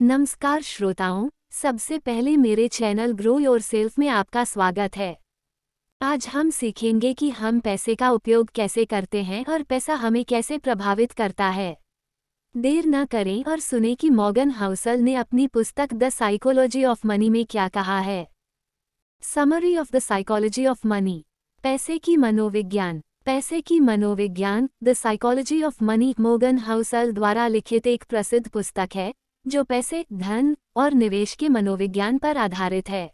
नमस्कार श्रोताओं, सबसे पहले मेरे चैनल ग्रो योरसेल्फ में आपका स्वागत है। आज हम सीखेंगे कि हम पैसे का उपयोग कैसे करते हैं और पैसा हमें कैसे प्रभावित करता है। देर न करें और सुने कि मॉर्गन हाउसल ने अपनी पुस्तक द साइकोलॉजी ऑफ मनी में क्या कहा है। Summary of the psychology of money. पैसे की मनोविज्ञान। पैसे की मनोविज्ञान the psychology of money Morgan Housel द्वारा लिखित एक प्रसिद्ध पुस्तक है जो पैसे, धन और निवेश के मनोविज्ञान पर आधारित है।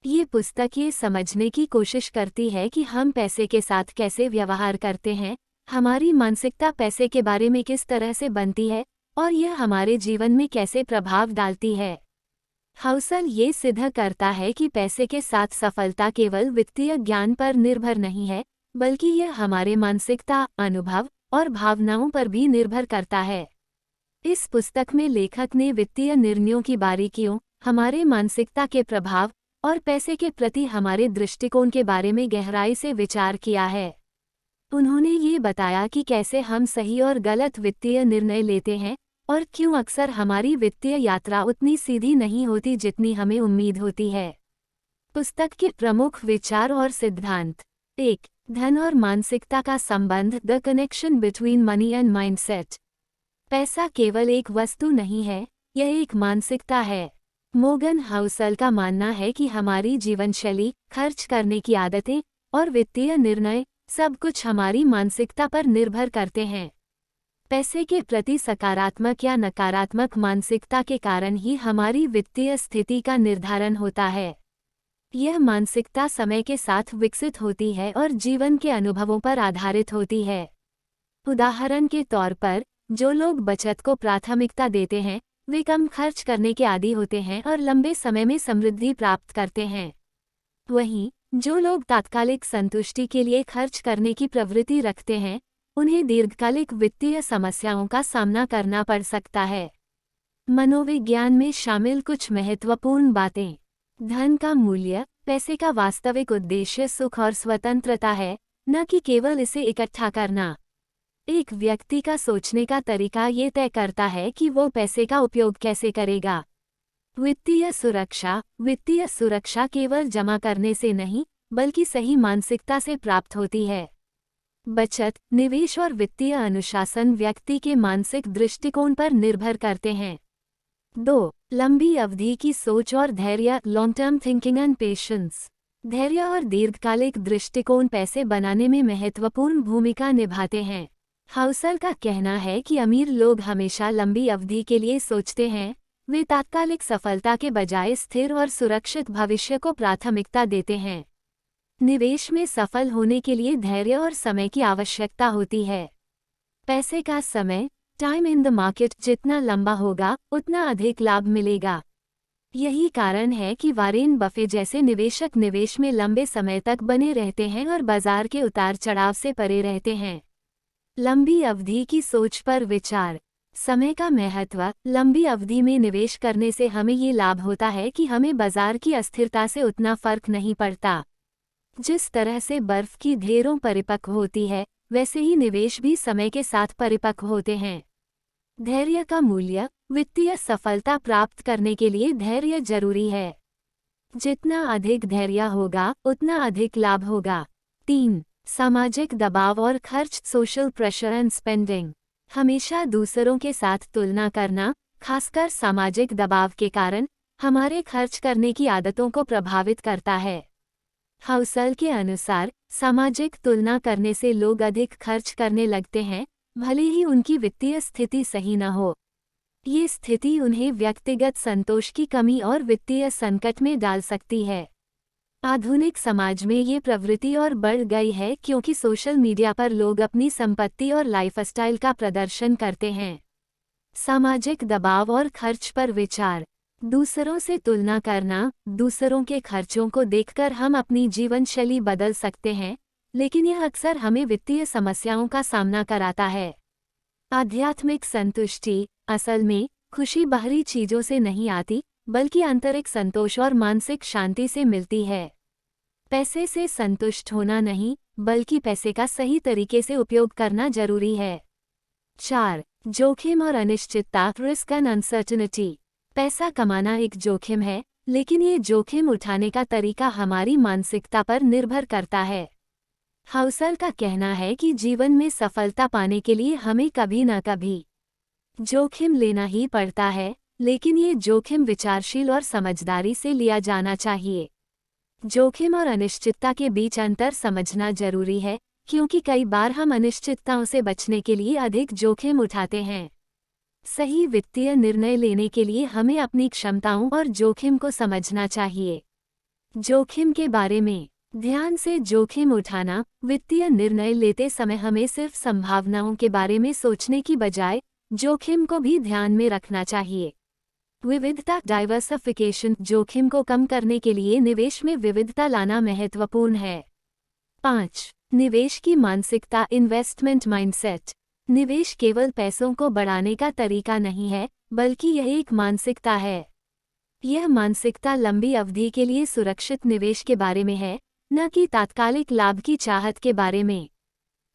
ये पुस्तक ये समझने की कोशिश करती है कि हम पैसे के साथ कैसे व्यवहार करते हैं, हमारी मानसिकता पैसे के बारे में किस तरह से बनती है और यह हमारे जीवन में कैसे प्रभाव डालती है। हाउसल ये सिद्ध करता है कि पैसे के साथ सफलता केवल वित्तीय ज्ञान पर निर्भर नहीं है, बल्कि यह हमारे मानसिकता, अनुभव और भावनाओं पर भी निर्भर करता है। इस पुस्तक में लेखक ने वित्तीय निर्णयों की बारीकियों, हमारे मानसिकता के प्रभाव और पैसे के प्रति हमारे दृष्टिकोण के बारे में गहराई से विचार किया है। उन्होंने ये बताया कि कैसे हम सही और गलत वित्तीय निर्णय लेते हैं और क्यों अक्सर हमारी वित्तीय यात्रा उतनी सीधी नहीं होती जितनी हमें उम्मीद होती है। पुस्तक के प्रमुख विचार और सिद्धांत। 1. धन और मानसिकता का संबंध। The connection between money and mindset. पैसा केवल एक वस्तु नहीं है, यह एक मानसिकता है। मॉर्गन हाउसल का मानना है कि हमारी जीवनशैली, खर्च करने की आदतें और वित्तीय निर्णय सब कुछ हमारी मानसिकता पर निर्भर करते हैं। पैसे के प्रति सकारात्मक या नकारात्मक मानसिकता के कारण ही हमारी वित्तीय स्थिति का निर्धारण होता है। यह मानसिकता समय के साथ विकसित होती है और जीवन के अनुभवों पर आधारित होती है। उदाहरण के तौर पर, जो लोग बचत को प्राथमिकता देते हैं वे कम खर्च करने के आदी होते हैं और लंबे समय में समृद्धि प्राप्त करते हैं। वहीं जो लोग तात्कालिक संतुष्टि के लिए खर्च करने की प्रवृत्ति रखते हैं उन्हें दीर्घकालिक वित्तीय समस्याओं का सामना करना पड़ सकता है। मनोविज्ञान में शामिल कुछ महत्वपूर्ण बातें। धन का मूल्य। पैसे का वास्तविक उद्देश्य सुख और स्वतंत्रता है, न कि केवल इसे इकट्ठा करना। एक व्यक्ति का सोचने का तरीका ये तय करता है कि वो पैसे का उपयोग कैसे करेगा। वित्तीय सुरक्षा। वित्तीय सुरक्षा केवल जमा करने से नहीं, बल्कि सही मानसिकता से प्राप्त होती है। बचत, निवेश और वित्तीय अनुशासन व्यक्ति के मानसिक दृष्टिकोण पर निर्भर करते हैं। 2. लंबी अवधि की सोच और धैर्य। Long term thinking and patience. धैर्य और दीर्घकालिक दृष्टिकोण पैसे बनाने में महत्वपूर्ण भूमिका निभाते हैं। हाउसल का कहना है कि अमीर लोग हमेशा लंबी अवधि के लिए सोचते हैं, वे तात्कालिक सफलता के बजाय स्थिर और सुरक्षित भविष्य को प्राथमिकता देते हैं। निवेश में सफल होने के लिए धैर्य और समय की आवश्यकता होती है। पैसे का समय, टाइम इन द मार्केट जितना लंबा होगा उतना अधिक लाभ मिलेगा। यही कारण है कि वॉरेन बफे जैसे निवेशक निवेश में लंबे समय तक बने रहते हैं और बाजार के उतार चढ़ाव से परे रहते हैं। लंबी अवधि की सोच पर विचार। समय का महत्व। लंबी अवधि में निवेश करने से हमें ये लाभ होता है कि हमें बाजार की अस्थिरता से उतना फर्क नहीं पड़ता। जिस तरह से बर्फ की ढेरों परिपक्व होती है, वैसे ही निवेश भी समय के साथ परिपक्व होते हैं। धैर्य का मूल्य। वित्तीय सफलता प्राप्त करने के लिए धैर्य जरूरी है। जितना अधिक धैर्य होगा उतना अधिक लाभ होगा। 3. सामाजिक दबाव और खर्च। Social pressure and spending. हमेशा दूसरों के साथ तुलना करना, खासकर सामाजिक दबाव के कारण, हमारे खर्च करने की आदतों को प्रभावित करता है। हाउसल के अनुसार, सामाजिक तुलना करने से लोग अधिक खर्च करने लगते हैं, भले ही उनकी वित्तीय स्थिति सही न हो। ये स्थिति उन्हें व्यक्तिगत संतोष की कमी और वित्तीय संकट में डाल सकती है। आधुनिक समाज में ये प्रवृत्ति और बढ़ गई है क्योंकि सोशल मीडिया पर लोग अपनी संपत्ति और लाइफस्टाइल का प्रदर्शन करते हैं। सामाजिक दबाव और खर्च पर विचार। दूसरों से तुलना करना। दूसरों के खर्चों को देखकर हम अपनी जीवन शैली बदल सकते हैं, लेकिन यह अक्सर हमें वित्तीय समस्याओं का सामना कराता है। आध्यात्मिक संतुष्टि। असल में खुशी बाहरी चीजों से नहीं आती, बल्कि आंतरिक संतोष और मानसिक शांति से मिलती है। पैसे से संतुष्ट होना नहीं, बल्कि पैसे का सही तरीके से उपयोग करना जरूरी है। 4. जोखिम और अनिश्चितता। Risk and uncertainty. पैसा कमाना एक जोखिम है, लेकिन ये जोखिम उठाने का तरीका हमारी मानसिकता पर निर्भर करता है। हाउसल का कहना है कि जीवन में सफलता पाने के लिए हमें कभी न कभी जोखिम लेना ही पड़ता है, लेकिन ये जोखिम विचारशील और समझदारी से लिया जाना चाहिए। जोखिम और अनिश्चितता के बीच अंतर समझना जरूरी है, क्योंकि कई बार हम अनिश्चितताओं से बचने के लिए अधिक जोखिम उठाते हैं। सही वित्तीय निर्णय लेने के लिए हमें अपनी क्षमताओं और जोखिम को समझना चाहिए। जोखिम के बारे में ध्यान से जोखिम उठाना। वित्तीय निर्णय लेते समय हमें सिर्फ संभावनाओं के बारे में सोचने की बजाय जोखिम को भी ध्यान में रखना चाहिए। विविधता डाइवर्सिफिकेशन। जोखिम को कम करने के लिए निवेश में विविधता लाना महत्वपूर्ण है। 5. निवेश की मानसिकता इन्वेस्टमेंट माइंडसेट। निवेश केवल पैसों को बढ़ाने का तरीका नहीं है, बल्कि यह एक मानसिकता है। यह मानसिकता लंबी अवधि के लिए सुरक्षित निवेश के बारे में है, न कि तात्कालिक लाभ की चाहत के बारे में।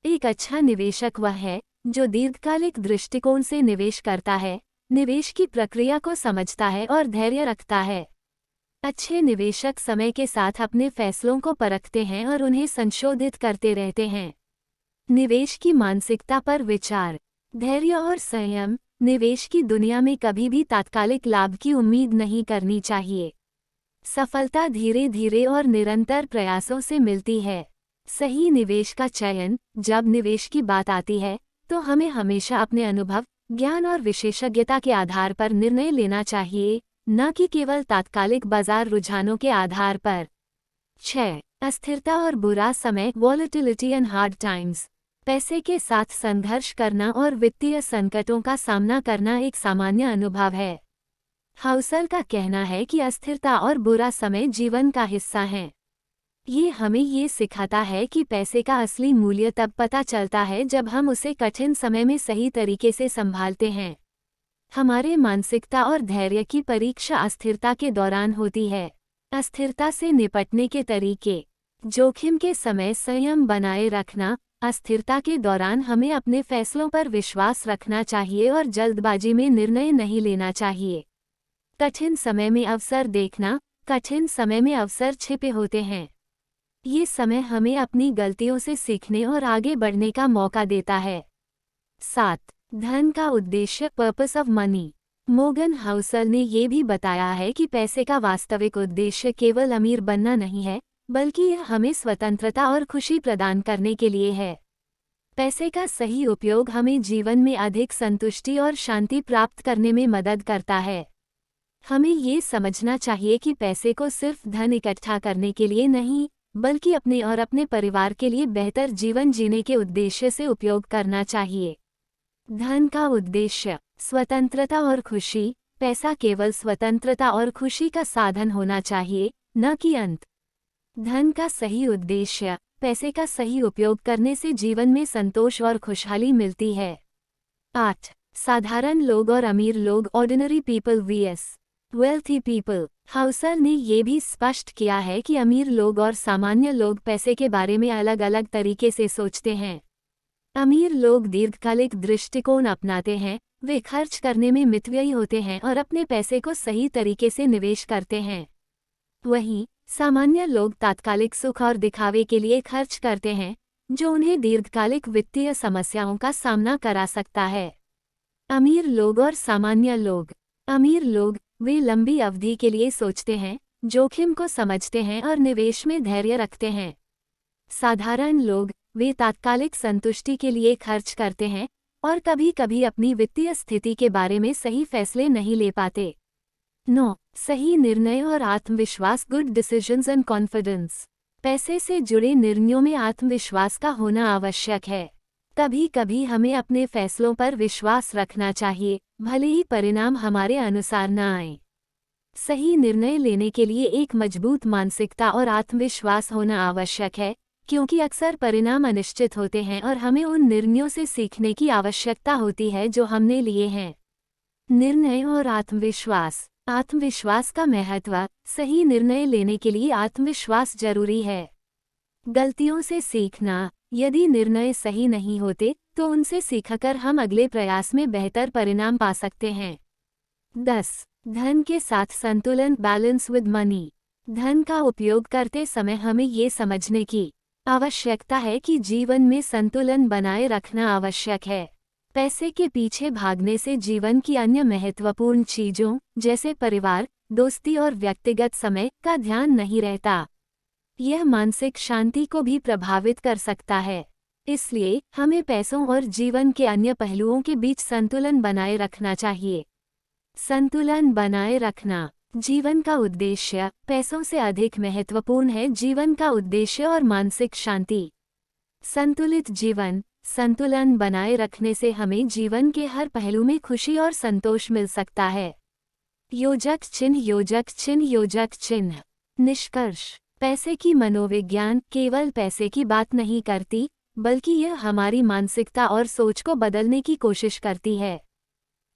एक अच्छा निवेशक वह है जो दीर्घकालिक दृष्टिकोण से निवेश करता है, निवेश की प्रक्रिया को समझता है और धैर्य रखता है। अच्छे निवेशक समय के साथ अपने फैसलों को परखते हैं और उन्हें संशोधित करते रहते हैं। निवेश की मानसिकता पर विचार। धैर्य और संयम। निवेश की दुनिया में कभी भी तात्कालिक लाभ की उम्मीद नहीं करनी चाहिए। सफलता धीरे धीरे और निरंतर प्रयासों से मिलती है। सही निवेश का चयन। जब निवेश की बात आती है तो हमें हमेशा अपने अनुभव, ज्ञान और विशेषज्ञता के आधार पर निर्णय लेना चाहिए, न कि केवल तात्कालिक बाजार रुझानों के आधार पर। 6. अस्थिरता और बुरा समय। Volatility and hard times. पैसे के साथ संघर्ष करना और वित्तीय संकटों का सामना करना एक सामान्य अनुभव है। हाउसल का कहना है कि अस्थिरता और बुरा समय जीवन का हिस्सा हैं। ये हमें ये सिखाता है कि पैसे का असली मूल्य तब पता चलता है जब हम उसे कठिन समय में सही तरीके से संभालते हैं। हमारे मानसिकता और धैर्य की परीक्षा अस्थिरता के दौरान होती है। अस्थिरता से निपटने के तरीके। जोखिम के समय संयम बनाए रखना। अस्थिरता के दौरान हमें अपने फैसलों पर विश्वास रखना चाहिए और जल्दबाजी में निर्णय नहीं लेना चाहिए। कठिन समय में अवसर देखना। कठिन समय में अवसर छिपे होते हैं। ये समय हमें अपनी गलतियों से सीखने और आगे बढ़ने का मौका देता है। 7. धन का उद्देश्य। Purpose of money. मोगन हाउसल ने ये भी बताया है कि पैसे का वास्तविक उद्देश्य केवल अमीर बनना नहीं है, बल्कि यह हमें स्वतंत्रता और खुशी प्रदान करने के लिए है। पैसे का सही उपयोग हमें जीवन में अधिक संतुष्टि और शांति प्राप्त करने में मदद करता है। हमें ये समझना चाहिए कि पैसे को सिर्फ धन इकट्ठा करने के लिए नहीं, बल्कि अपने और अपने परिवार के लिए बेहतर जीवन जीने के उद्देश्य से उपयोग करना चाहिए। धन का उद्देश्य। स्वतंत्रता और खुशी। पैसा केवल स्वतंत्रता और खुशी का साधन होना चाहिए, न कि अंत। धन का सही उद्देश्य। पैसे का सही उपयोग करने से जीवन में संतोष और खुशहाली मिलती है। 8. साधारण लोग और अमीर लोग। Ordinary people vs wealthy people. Housel ने ये भी स्पष्ट किया है कि अमीर लोग और सामान्य लोग पैसे के बारे में अलग अलग तरीके से सोचते हैं। अमीर लोग दीर्घकालिक दृष्टिकोण अपनाते हैं, वे खर्च करने में मितव्ययी होते हैं और अपने पैसे को सही तरीके से निवेश करते हैं। वहीं सामान्य लोग तात्कालिक सुख और दिखावे के लिए खर्च करते हैं, जो उन्हें दीर्घकालिक वित्तीय समस्याओं का सामना करा सकता है। अमीर लोग और सामान्य लोग। अमीर लोग वे लंबी अवधि के लिए सोचते हैं, जोखिम को समझते हैं और निवेश में धैर्य रखते हैं। साधारण लोग वे तात्कालिक संतुष्टि के लिए खर्च करते हैं और कभी-कभी अपनी वित्तीय स्थिति के बारे में सही फैसले नहीं ले पाते। 9. सही निर्णय और आत्मविश्वास। Good decisions and confidence. पैसे से जुड़े निर्णयों में आत्मविश्वास का होना आवश्यक है। कभी-कभी हमें अपने फैसलों पर विश्वास रखना चाहिए, भले ही परिणाम हमारे अनुसार न आए। सही निर्णय लेने के लिए एक मजबूत मानसिकता और आत्मविश्वास होना आवश्यक है, क्योंकि अक्सर परिणाम अनिश्चित होते हैं और हमें उन निर्णयों से सीखने की आवश्यकता होती है जो हमने लिए हैं। निर्णय और आत्मविश्वास। आत्मविश्वास का महत्व। सही निर्णय लेने के लिए आत्मविश्वास जरूरी है। गलतियों से सीखना। यदि निर्णय सही नहीं होते तो उनसे सीखकर हम अगले प्रयास में बेहतर परिणाम पा सकते हैं। 10. धन के साथ संतुलन, बैलेंस विद मनी। धन का उपयोग करते समय हमें ये समझने की आवश्यकता है कि जीवन में संतुलन बनाए रखना आवश्यक है। पैसे के पीछे भागने से जीवन की अन्य महत्वपूर्ण चीजों जैसे परिवार, दोस्ती और व्यक्तिगत समय का ध्यान नहीं रहता। यह मानसिक शांति को भी प्रभावित कर सकता है। इसलिए हमें पैसों और जीवन के अन्य पहलुओं के बीच संतुलन बनाए रखना चाहिए। संतुलन बनाए रखना जीवन का उद्देश्य पैसों से अधिक महत्वपूर्ण है। जीवन का उद्देश्य और मानसिक शांति। संतुलित जीवन, संतुलन बनाए रखने से हमें जीवन के हर पहलू में खुशी और संतोष मिल सकता है। योजक चिन्ह, योजक चिन्ह, योजक चिन्ह। निष्कर्ष, पैसे की मनोविज्ञान केवल पैसे की बात नहीं करती, बल्कि यह हमारी मानसिकता और सोच को बदलने की कोशिश करती है।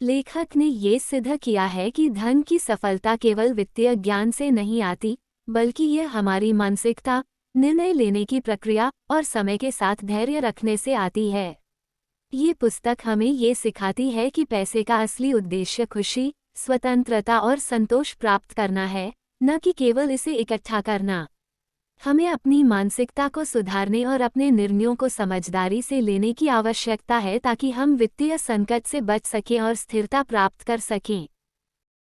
लेखक ने ये सिद्ध किया है कि धन की सफलता केवल वित्तीय ज्ञान से नहीं आती, बल्कि यह हमारी मानसिकता, निर्णय लेने की प्रक्रिया और समय के साथ धैर्य रखने से आती है। ये पुस्तक हमें ये सिखाती है कि पैसे का असली उद्देश्य खुशी, स्वतंत्रता और संतोष प्राप्त करना है, न कि केवल इसे इकट्ठा करना। हमें अपनी मानसिकता को सुधारने और अपने निर्णयों को समझदारी से लेने की आवश्यकता है ताकि हम वित्तीय संकट से बच सकें और स्थिरता प्राप्त कर सकें।